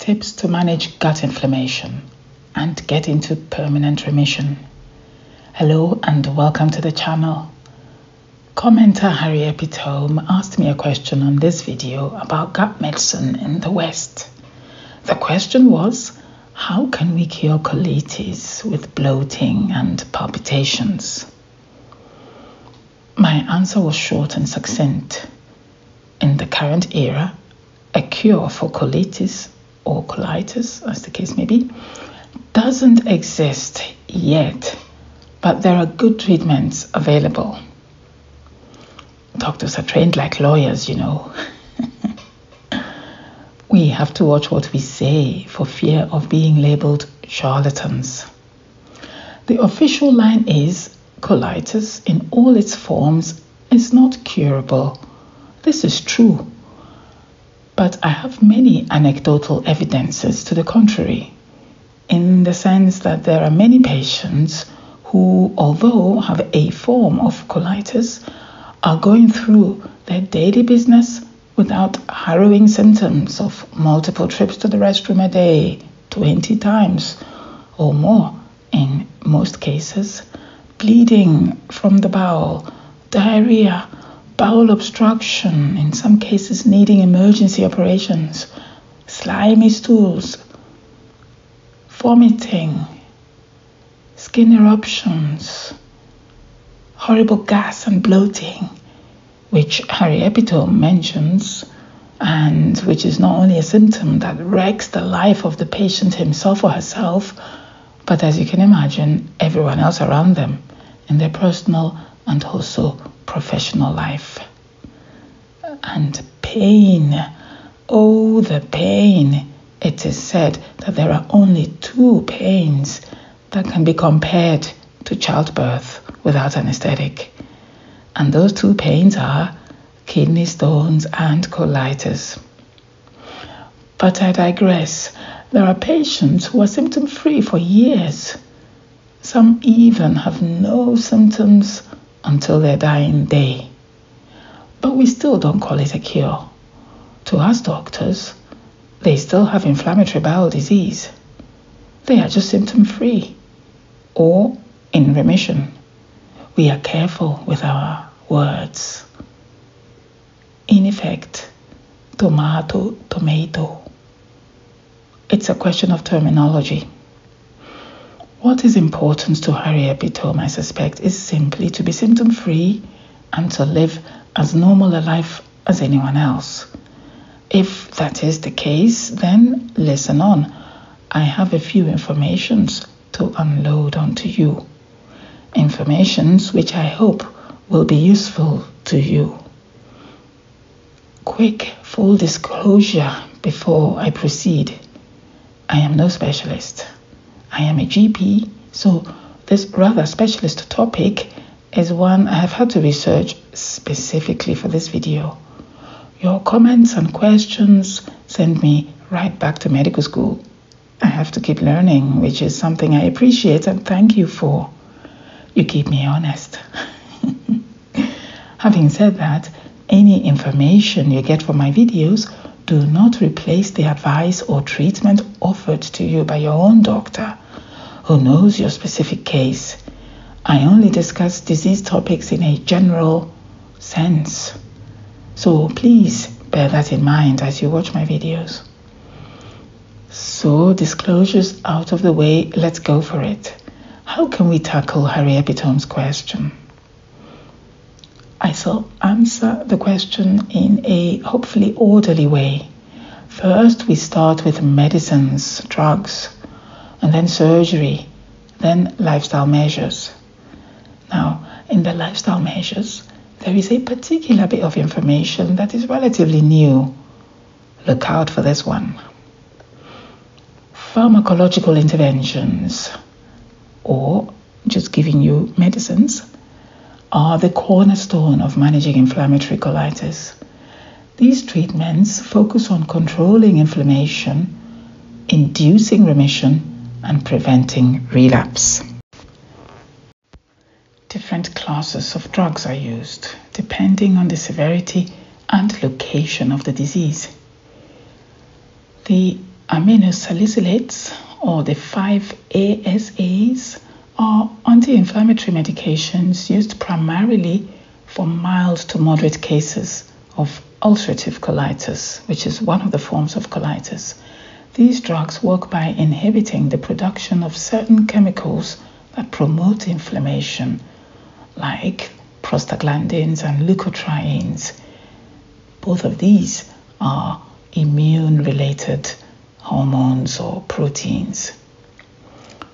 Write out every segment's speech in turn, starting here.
Tips to manage gut inflammation and get into permanent remission. Hello and welcome to the channel. Commenter Harry Epitome asked me a question on this video about gut medicine in the West. The question was, how can we cure colitis with bloating and palpitations? My answer was short and succinct. In the current era, a cure for colitis or colitis, as the case may be, doesn't exist yet, but there are good treatments available. Doctors are trained like lawyers, you know. We have to watch what we say for fear of being labeled charlatans. The official line is colitis in all its forms is not curable. This is true, but I have many anecdotal evidences to the contrary, in the sense that there are many patients who, although have a form of colitis, are going through their daily business without harrowing symptoms of multiple trips to the restroom a day, 20 times or more in most cases, bleeding from the bowel, diarrhea, bowel obstruction, in some cases needing emergency operations, slimy stools, vomiting, skin eruptions, horrible gas and bloating, which Harry Epitome mentions, and which is not only a symptom that wrecks the life of the patient himself or herself, but as you can imagine, everyone else around them in their personal and also professional life. And pain, oh the pain. It is said that there are only two pains that can be compared to childbirth without anesthetic. And those two pains are kidney stones and colitis. But I digress. There are patients who are symptom-free for years. Some even have no symptoms until their dying day. But we still don't call it a cure. To us doctors, they still have inflammatory bowel disease. They are just symptom-free or in remission. We are careful with our words. In effect, tomato. It's a question of terminology. What is important to Harry Epitome, I suspect, is simply to be symptom-free and to live as normal a life as anyone else. If that is the case, then listen on. I have a few informations to unload onto you. Informations which I hope will be useful to you. Quick full disclosure before I proceed. I am no specialist. I am a GP, so this rather specialist topic is one I have had to research specifically for this video. Your comments and questions send me right back to medical school. I have to keep learning, which is something I appreciate and thank you for. You keep me honest. Having said that, any information you get from my videos do not replace the advice or treatment offered to you by your own doctor who knows your specific case. I only discuss disease topics in a general sense. So please bear that in mind as you watch my videos. So disclosures out of the way, let's go for it. How can we tackle Harry Epitome's question? I shall answer the question in a hopefully orderly way. First, we start with medicines, drugs, and then surgery, then lifestyle measures. Now, in the lifestyle measures, there is a particular bit of information that is relatively new. Look out for this one. Pharmacological interventions, or just giving you medicines, are the cornerstone of managing inflammatory colitis. These treatments focus on controlling inflammation, inducing remission, and preventing relapse. Different classes of drugs are used, depending on the severity and location of the disease. The Aminosalicylates, or the 5-ASAs, are anti-inflammatory medications used primarily for mild to moderate cases of ulcerative colitis, which is one of the forms of colitis. These drugs work by inhibiting the production of certain chemicals that promote inflammation, like prostaglandins and leukotrienes. Both of these are immune-related hormones or proteins.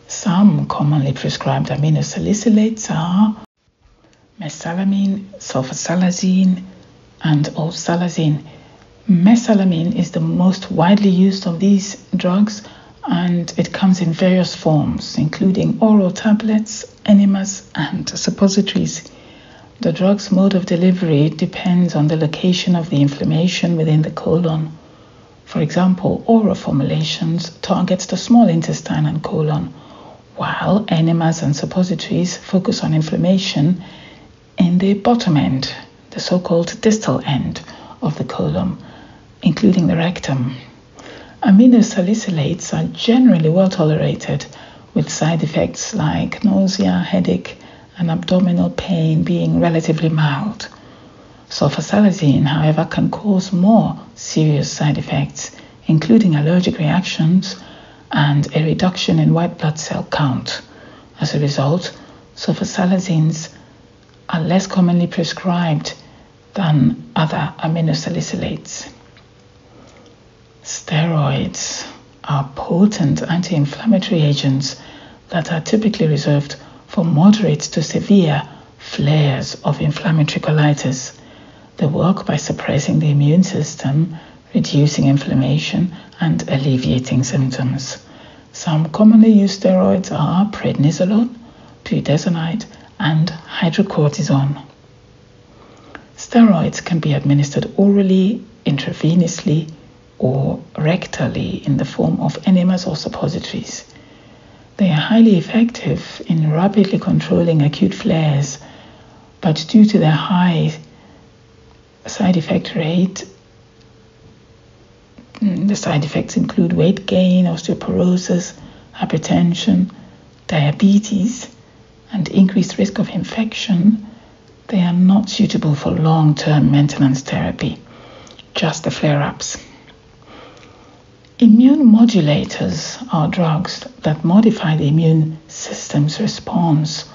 Some commonly prescribed aminosalicylates are mesalamine, sulfasalazine, and osalazine. Mesalamine is the most widely used of these drugs, and it comes in various forms, including oral tablets, enemas, and suppositories. The drug's mode of delivery depends on the location of the inflammation within the colon. For example, oral formulations target the small intestine and colon, while enemas and suppositories focus on inflammation in the bottom end, the so-called distal end of the colon, including the rectum. Aminosalicylates are generally well tolerated, with side effects like nausea, headache, and abdominal pain being relatively mild. Sulfasalazine, however, can cause more serious side effects, including allergic reactions and a reduction in white blood cell count. As a result, sulfasalazines are less commonly prescribed than other aminosalicylates. Steroids are potent anti-inflammatory agents that are typically reserved for moderate to severe flares of inflammatory colitis. They work by suppressing the immune system, reducing inflammation, and alleviating symptoms. Some commonly used steroids are prednisolone, budesonide, and hydrocortisone. Steroids can be administered orally, intravenously, or rectally in the form of enemas or suppositories. They are highly effective in rapidly controlling acute flares, but due to their high side effect rate, the side effects include weight gain, osteoporosis, hypertension, diabetes, and increased risk of infection. They are not suitable for long-term maintenance therapy, just the flare-ups. Immune modulators are drugs that modify the immune system's response,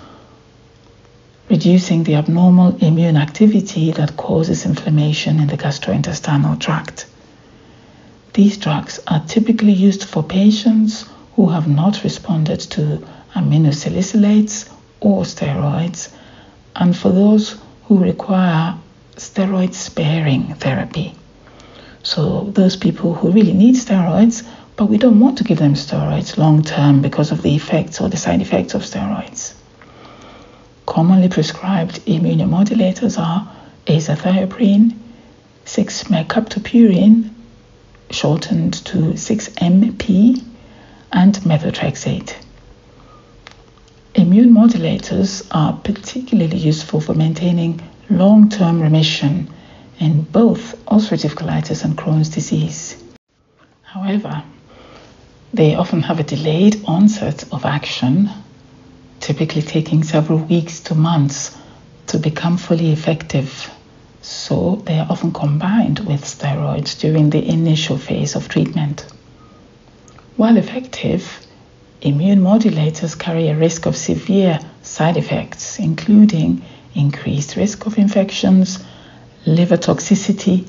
reducing the abnormal immune activity that causes inflammation in the gastrointestinal tract. These drugs are typically used for patients who have not responded to aminosalicylates or steroids, and for those who require steroid-sparing therapy. So those people who really need steroids, but we don't want to give them steroids long-term because of the effects or the side effects of steroids. Commonly prescribed immunomodulators are azathioprine, 6-mercaptopurine, shortened to 6-MP, and methotrexate. Immune modulators are particularly useful for maintaining long-term remission in both ulcerative colitis and Crohn's disease. However, they often have a delayed onset of action, typically taking several weeks to months to become fully effective. So they are often combined with steroids during the initial phase of treatment. While effective, immune modulators carry a risk of severe side effects, including increased risk of infections, liver toxicity,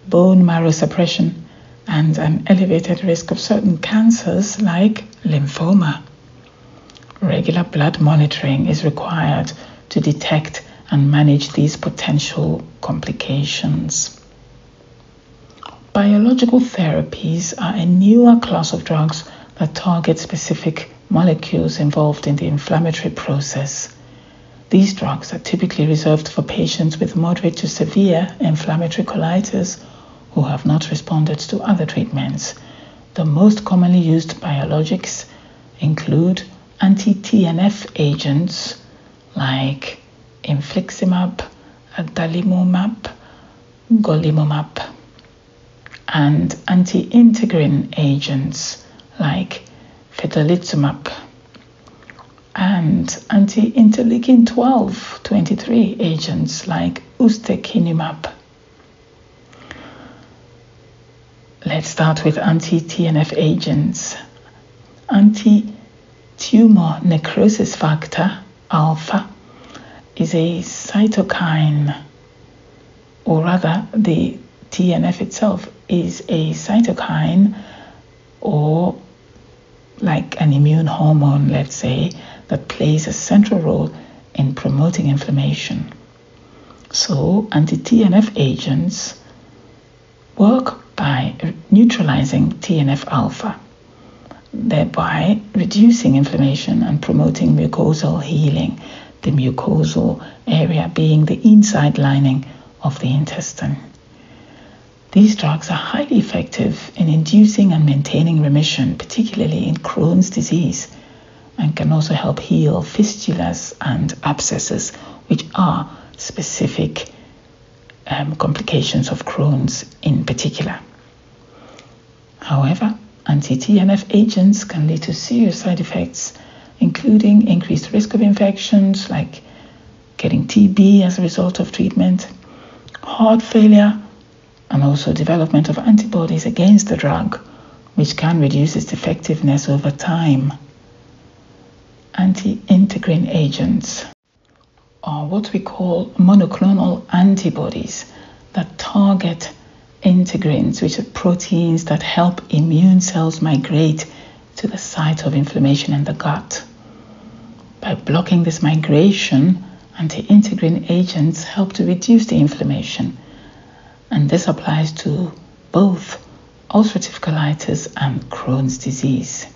bone marrow suppression, and an elevated risk of certain cancers like lymphoma. Regular blood monitoring is required to detect and manage these potential complications. Biological therapies are a newer class of drugs that target specific molecules involved in the inflammatory process. These drugs are typically reserved for patients with moderate to severe inflammatory colitis who have not responded to other treatments. The most commonly used biologics include anti-TNF agents like infliximab, adalimumab, golimumab. and anti-integrin agents like vedolizumab and anti-interleukin 12/23 agents like ustekinumab. Let's start with anti-TNF agents. Anti-tumor necrosis factor alpha is a cytokine, or rather the TNF itself is a cytokine, or like an immune hormone, let's say, that plays a central role in promoting inflammation. So anti-TNF agents work by neutralizing TNF-alpha, thereby reducing inflammation and promoting mucosal healing, the mucosal area being the inside lining of the intestine. These drugs are highly effective in inducing and maintaining remission, particularly in Crohn's disease, and can also help heal fistulas and abscesses, which are specific complications of Crohn's in particular. However, anti-TNF agents can lead to serious side effects, including increased risk of infections like getting TB as a result of treatment, heart failure, and also development of antibodies against the drug, which can reduce its effectiveness over time. Anti-integrin agents are what we call monoclonal antibodies that target integrins, which are proteins that help immune cells migrate to the site of inflammation in the gut. By blocking this migration, anti-integrin agents help to reduce the inflammation, and this applies to both ulcerative colitis and Crohn's disease.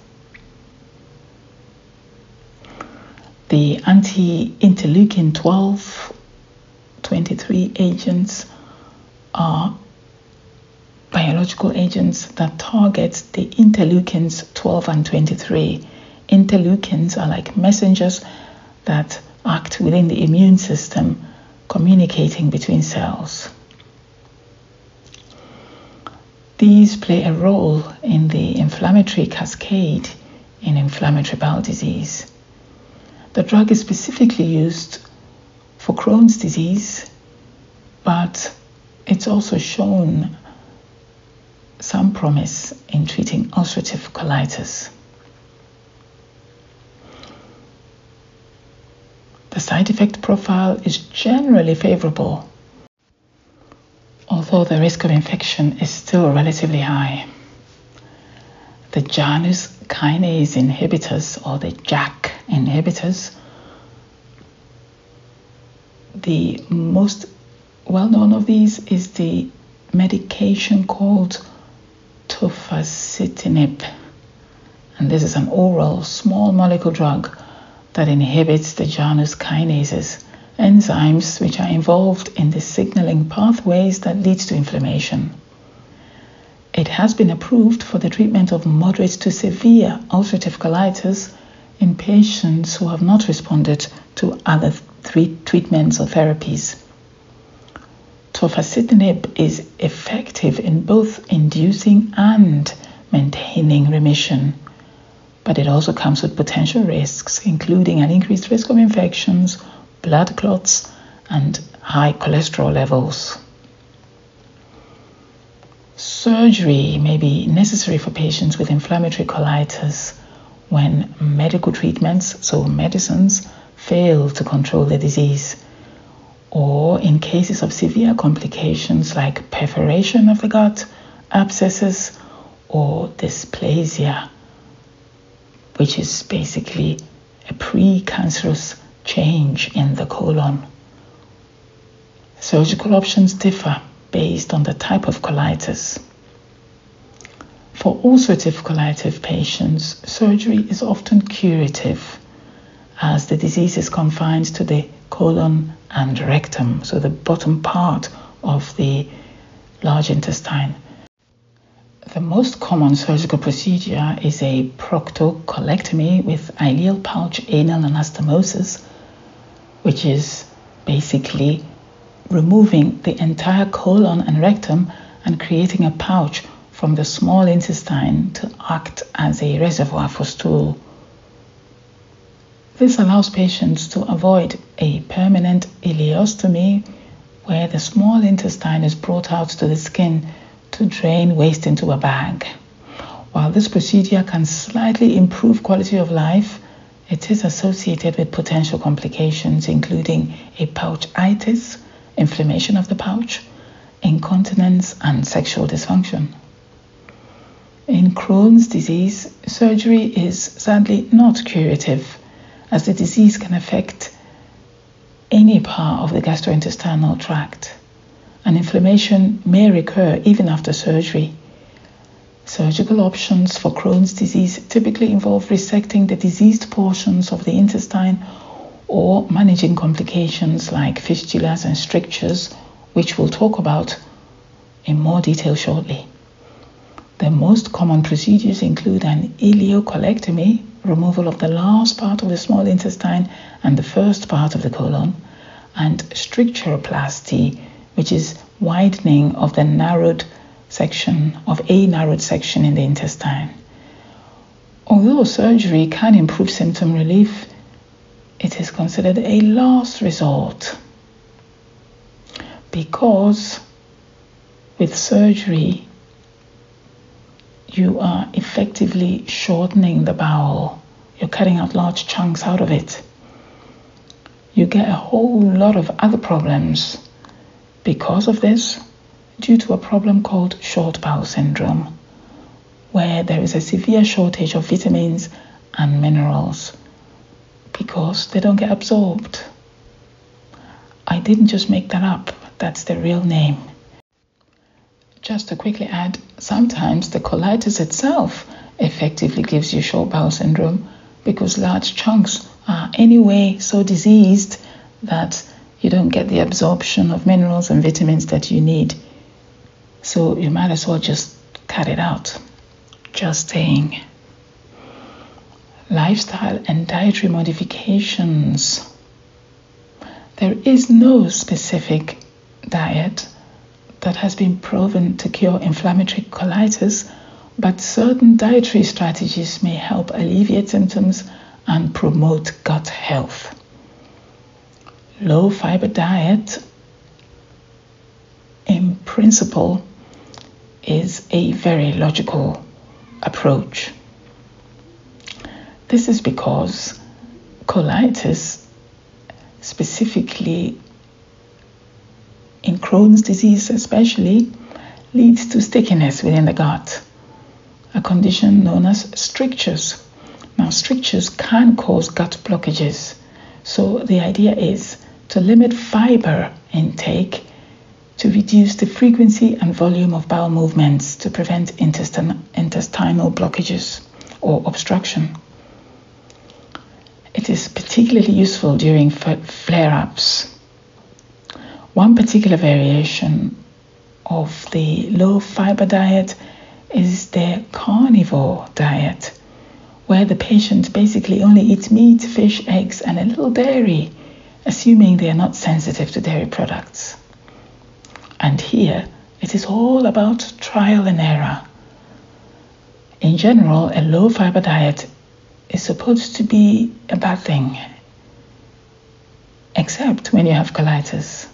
The anti-interleukin 12/23 agents are biological agents that target the interleukins 12 and 23. Interleukins are like messengers that act within the immune system, communicating between cells. These play a role in the inflammatory cascade in inflammatory bowel disease. The drug is specifically used for Crohn's disease, but it's also shown some promise in treating ulcerative colitis. The side effect profile is generally favorable, although the risk of infection is still relatively high. The Janus kinase inhibitors, or the JAK inhibitors, the most well-known of these is the medication called tofacitinib, and this is an oral small molecule drug that inhibits the Janus kinases, enzymes which are involved in the signaling pathways that leads to inflammation. It has been approved for the treatment of moderate to severe ulcerative colitis in patients who have not responded to other treatments or therapies. Tofacitinib is effective in both inducing and maintaining remission, but it also comes with potential risks, including an increased risk of infections, blood clots, and high cholesterol levels. Surgery may be necessary for patients with inflammatory colitis when medical treatments, so medicines, fail to control the disease, or in cases of severe complications like perforation of the gut, abscesses, or dysplasia, which is basically a precancerous change in the colon. Surgical options differ based on the type of colitis. For ulcerative colitis patients, surgery is often curative, as the disease is confined to the colon and rectum, so the bottom part of the large intestine. The most common surgical procedure is a proctocolectomy with ileal pouch anal anastomosis, which is basically removing the entire colon and rectum and creating a pouch from the small intestine to act as a reservoir for stool. This allows patients to avoid a permanent ileostomy, where the small intestine is brought out to the skin to drain waste into a bag. While this procedure can slightly improve quality of life, it is associated with potential complications, including a pouchitis, inflammation of the pouch, incontinence, and sexual dysfunction. In Crohn's disease, surgery is sadly not curative, as the disease can affect any part of the gastrointestinal tract, and inflammation may recur even after surgery. Surgical options for Crohn's disease typically involve resecting the diseased portions of the intestine or managing complications like fistulas and strictures, which we'll talk about in more detail shortly. The most common procedures include an ileocolectomy, removal of the last part of the small intestine and the first part of the colon, and stricturoplasty, which is widening of the narrowed section in the intestine. Although surgery can improve symptom relief, it is considered a last resort, because with surgery you are effectively shortening the bowel. You're cutting out large chunks out of it. You get a whole lot of other problems because of this, due to a problem called short bowel syndrome, where there is a severe shortage of vitamins and minerals because they don't get absorbed. I didn't just make that up, that's the real name. Just to quickly add, sometimes the colitis itself effectively gives you short bowel syndrome because large chunks are anyway so diseased that you don't get the absorption of minerals and vitamins that you need. So you might as well just cut it out. Just saying. Lifestyle and dietary modifications. There is no specific diet that has been proven to cure inflammatory colitis, but certain dietary strategies may help alleviate symptoms and promote gut health. Low fiber diet, in principle, is a very logical approach. This is because colitis, specifically in Crohn's disease especially, leads to stickiness within the gut, a condition known as strictures. Now, strictures can cause gut blockages, so the idea is to limit fiber intake to reduce the frequency and volume of bowel movements to prevent intestinal blockages or obstruction. It is particularly useful during flare-ups. One particular variation of the low-fiber diet is the carnivore diet, where the patient basically only eats meat, fish, eggs, and a little dairy, assuming they are not sensitive to dairy products. And here, it is all about trial and error. In general, a low-fiber diet is supposed to be a bad thing, except when you have colitis.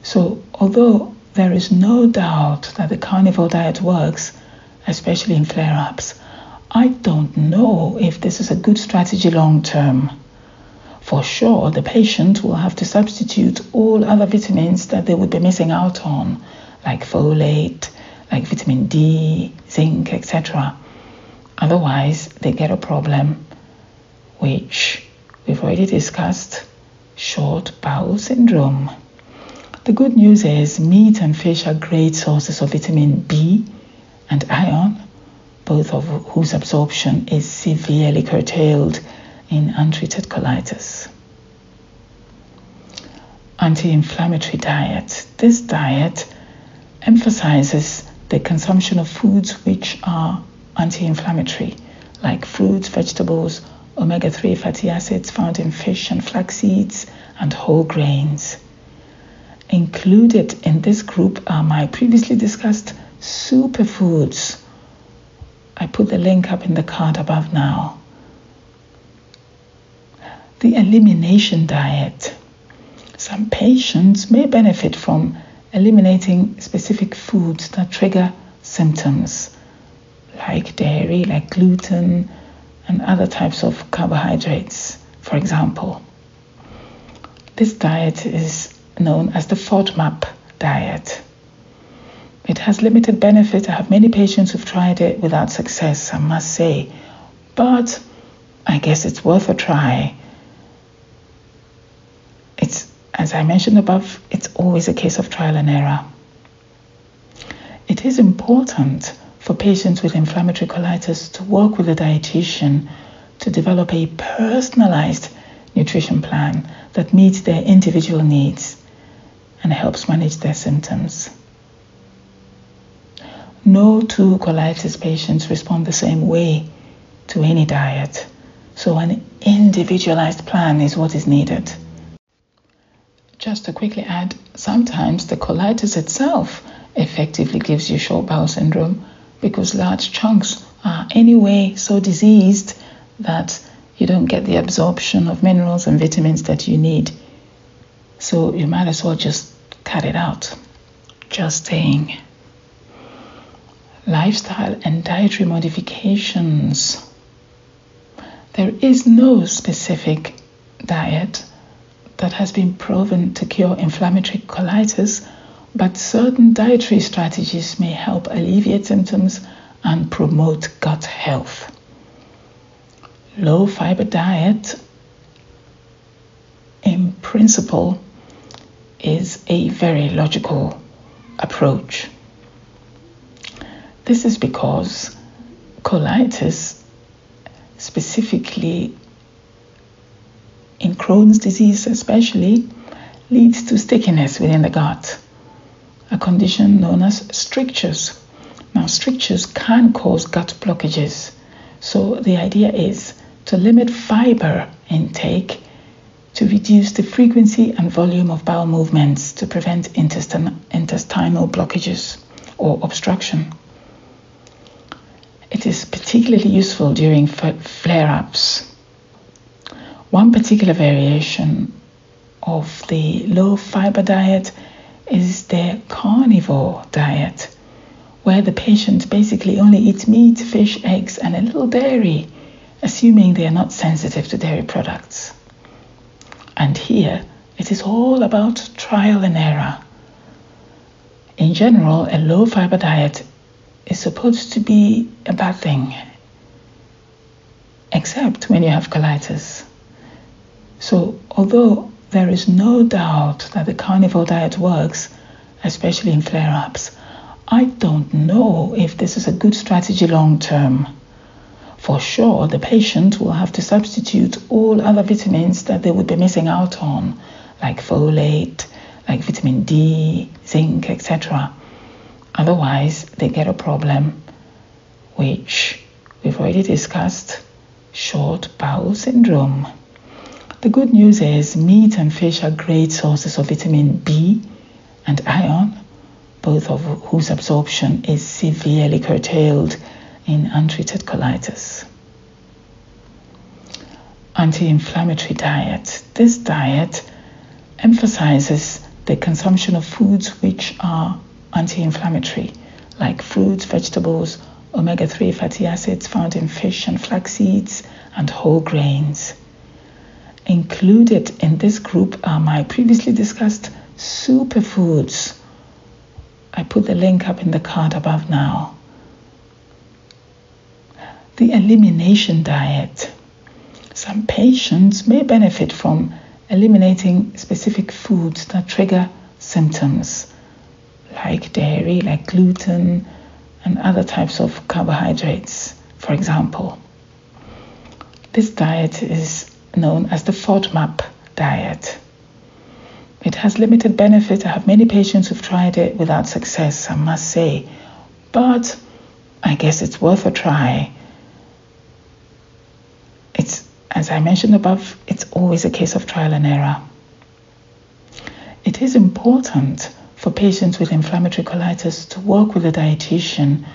So, although there is no doubt that the carnivore diet works, especially in flare-ups, I don't know if this is a good strategy long term. For sure, the patient will have to substitute all other vitamins that they would be missing out on, like folate, like vitamin D, zinc, etc. Otherwise, they get a problem, which we've already discussed, short bowel syndrome. The good news is meat and fish are great sources of vitamin B and iron, both of whose absorption is severely curtailed in untreated colitis. Anti-inflammatory diet. This diet emphasizes the consumption of foods which are anti-inflammatory, like fruits, vegetables, omega-3 fatty acids found in fish and flax seeds, and whole grains. Included in this group are my previously discussed superfoods. I put the link up in the card above now. The elimination diet. Some patients may benefit from eliminating specific foods that trigger symptoms, like dairy, like gluten, and other types of carbohydrates, for example. This diet is known as the FODMAP diet. It has limited benefit. I have many patients who've tried it without success, I must say, but I guess it's worth a try. As I mentioned above, it's always a case of trial and error. It is important for patients with inflammatory colitis to work with a dietitian to develop a personalized nutrition plan that meets their individual needs and helps manage their symptoms. No two colitis patients respond the same way to any diet, so an individualized plan is what is needed. Just to quickly add, sometimes the colitis itself effectively gives you short bowel syndrome because large chunks are anyway so diseased that you don't get the absorption of minerals and vitamins that you need. So you might as well just cut it out. Just saying. Lifestyle and dietary modifications. There is no specific diet that has been proven to cure inflammatory colitis, but certain dietary strategies may help alleviate symptoms and promote gut health. Low fiber diet, in principle, is a very logical approach. This is because colitis, specifically in Crohn's disease especially, leads to stickiness within the gut, a condition known as strictures. Now, strictures can cause gut blockages, so the idea is to limit fiber intake to reduce the frequency and volume of bowel movements to prevent intestinal blockages or obstruction. It is particularly useful during flare-ups. One particular variation of the low-fiber diet is the carnivore diet, where the patient basically only eats meat, fish, eggs, and a little dairy, assuming they are not sensitive to dairy products. And here, it is all about trial and error. In general, a low-fiber diet is supposed to be a bad thing, except when you have colitis. So, although there is no doubt that the carnivore diet works, especially in flare-ups, I don't know if this is a good strategy long-term. For sure, the patient will have to substitute all other vitamins that they would be missing out on, like folate, like vitamin D, zinc, etc. Otherwise, they get a problem, which we've already discussed, short bowel syndrome. The good news is meat and fish are great sources of vitamin B and iron, both of whose absorption is severely curtailed in untreated colitis. Anti-inflammatory diet. This diet emphasizes the consumption of foods which are anti-inflammatory, like fruits, vegetables, omega-3 fatty acids found in fish and flax seeds, and whole grains. Included in this group are my previously discussed superfoods. I put the link up in the card above now. The elimination diet. Some patients may benefit from eliminating specific foods that trigger symptoms, like dairy, like gluten, and other types of carbohydrates, for example. This diet is known as the FODMAP diet. It has limited benefit. I have many patients who've tried it without success, I must say, but I guess it's worth a try. As I mentioned above, it's always a case of trial and error. It is important for patients with inflammatory colitis to work with a dietitian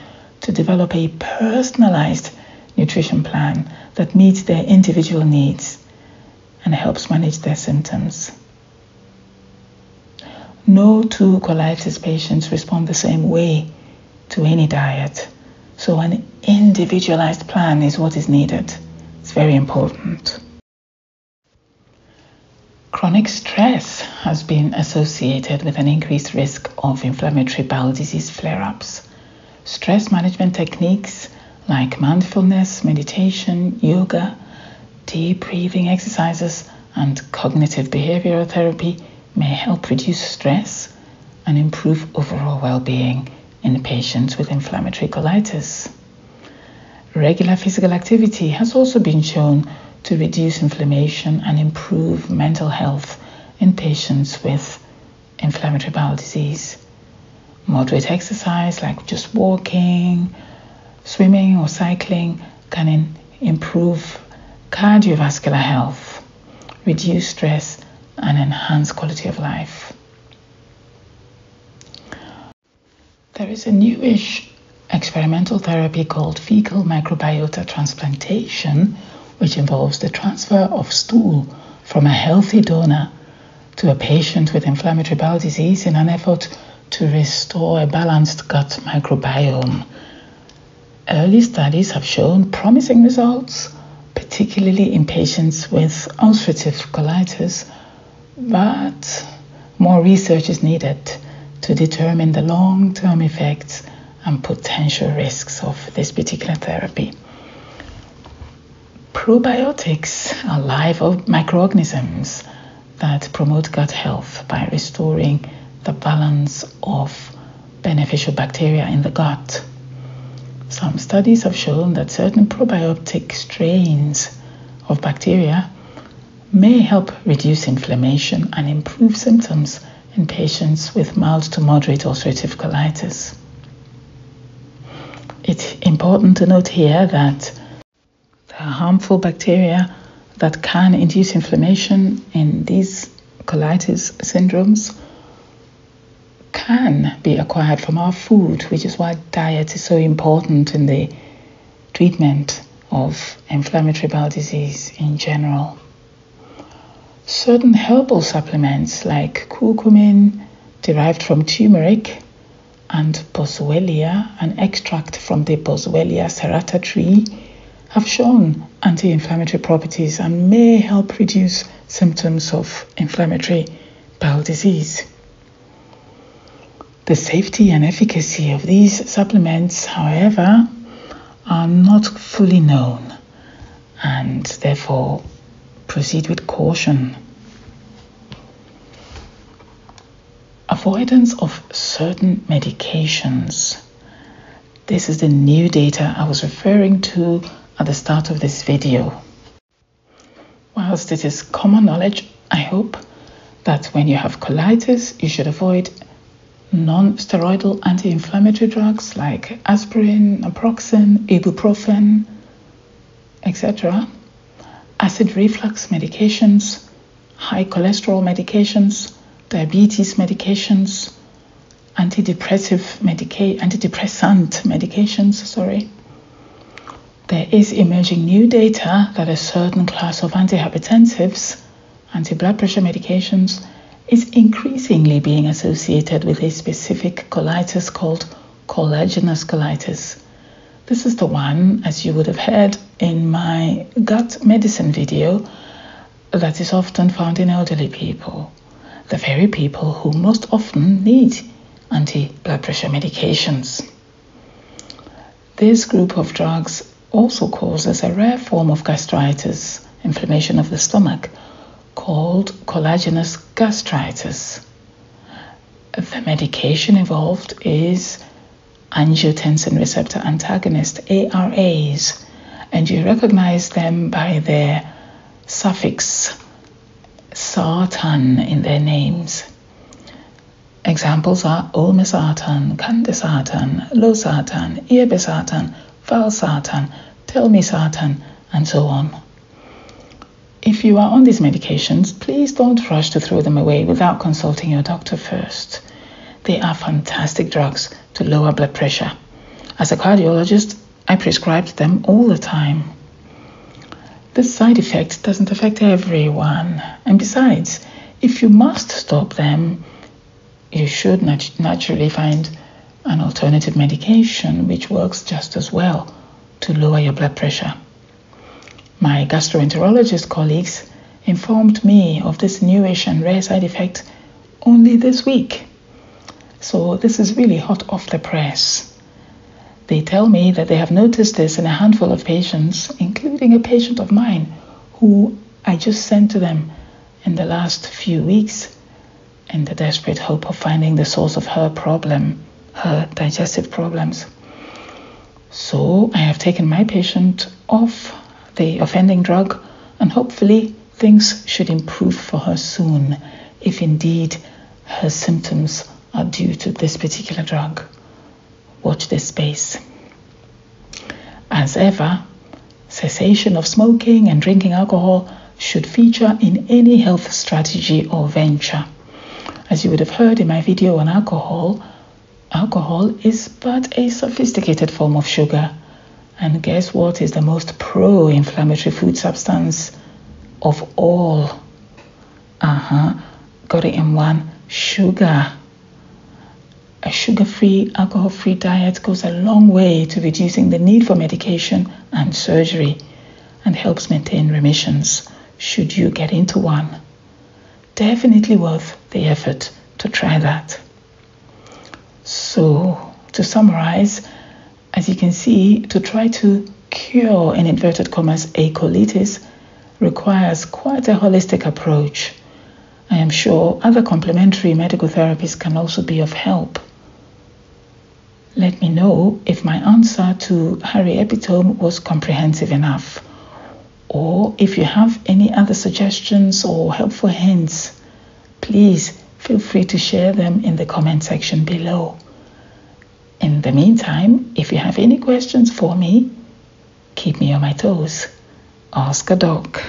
to develop a personalized nutrition plan that meets their individual needs and helps manage their symptoms. No two colitis patients respond the same way to any diet, so an individualized plan is what is needed. It's very important. Chronic stress has been associated with an increased risk of inflammatory bowel disease flare-ups. Stress management techniques like mindfulness, meditation, yoga, deep breathing exercises, and cognitive behavioral therapy may help reduce stress and improve overall well-being in patients with inflammatory colitis. Regular physical activity has also been shown to reduce inflammation and improve mental health in patients with inflammatory bowel disease. Moderate exercise like just walking, swimming or cycling can improve cardiovascular health, reduce stress, and enhance quality of life. There is a newish experimental therapy called fecal microbiota transplantation, which involves the transfer of stool from a healthy donor to a patient with inflammatory bowel disease in an effort to restore a balanced gut microbiome. Early studies have shown promising results, particularly in patients with ulcerative colitis, but more research is needed to determine the long-term effects and potential risks of this particular therapy. Probiotics are live microorganisms that promote gut health by restoring the balance of beneficial bacteria in the gut. Some studies have shown that certain probiotic strains of bacteria may help reduce inflammation and improve symptoms in patients with mild to moderate ulcerative colitis. It's important to note here that the harmful bacteria that can induce inflammation in these colitis syndromes can be acquired from our food, which is why diet is so important in the treatment of inflammatory bowel disease in general. Certain herbal supplements like curcumin derived from turmeric and boswellia, an extract from the Boswellia serrata tree, have shown anti-inflammatory properties and may help reduce symptoms of inflammatory bowel disease. The safety and efficacy of these supplements, however, are not fully known, and therefore proceed with caution. Avoidance of certain medications. This is the new data I was referring to at the start of this video. Whilst it is common knowledge, I hope, that when you have colitis, you should avoid non-steroidal anti-inflammatory drugs like aspirin, naproxen, ibuprofen, etc., acid reflux medications, high cholesterol medications, diabetes medications, antidepressant medications. There is emerging new data that a certain class of antihypertensives, anti-blood pressure medications, is increasingly being associated with a specific colitis called collagenous colitis. This is the one, as you would have heard in my gut medicine video, that is often found in elderly people, the very people who most often need anti-blood pressure medications. This group of drugs also causes a rare form of gastritis, inflammation of the stomach, called collagenous gastritis. The medication involved is angiotensin receptor antagonist, ARAs, and you recognize them by their suffix sartan in their names. Examples are olmesartan, candesartan, losartan, irbesartan, valsartan, telmisartan, and so on. If if you are on these medications, please don't rush to throw them away without consulting your doctor first. They are fantastic drugs to lower blood pressure. As a cardiologist, I prescribed them all the time. This side effect doesn't affect everyone. And besides, if you must stop them, you should naturally find an alternative medication which works just as well to lower your blood pressure. My gastroenterologist colleagues informed me of this newish and rare side effect only this week. So this is really hot off the press. They tell me that they have noticed this in a handful of patients, including a patient of mine who I just sent to them in the last few weeks in the desperate hope of finding the source of her problem, her digestive problems. So I have taken my patient off the offending drug, and hopefully things should improve for her soon, if indeed her symptoms are due to this particular drug. Watch this space. As ever, cessation of smoking and drinking alcohol should feature in any health strategy or venture. As you would have heard in my video on alcohol, alcohol is but a sophisticated form of sugar. And guess what is the most pro-inflammatory food substance of all? Got it in one. Sugar. A sugar-free, alcohol-free diet goes a long way to reducing the need for medication and surgery and helps maintain remissions should you get into one. Definitely worth the effort to try that. So, to summarize, as you can see, to try to cure, in inverted commas, a colitis requires quite a holistic approach. I am sure other complementary medical therapies can also be of help. Let me know if my answer to Harry Epitome was comprehensive enough, or if you have any other suggestions or helpful hints, please feel free to share them in the comment section below. In the meantime, if you have any questions for me, keep me on my toes. Ask a doc.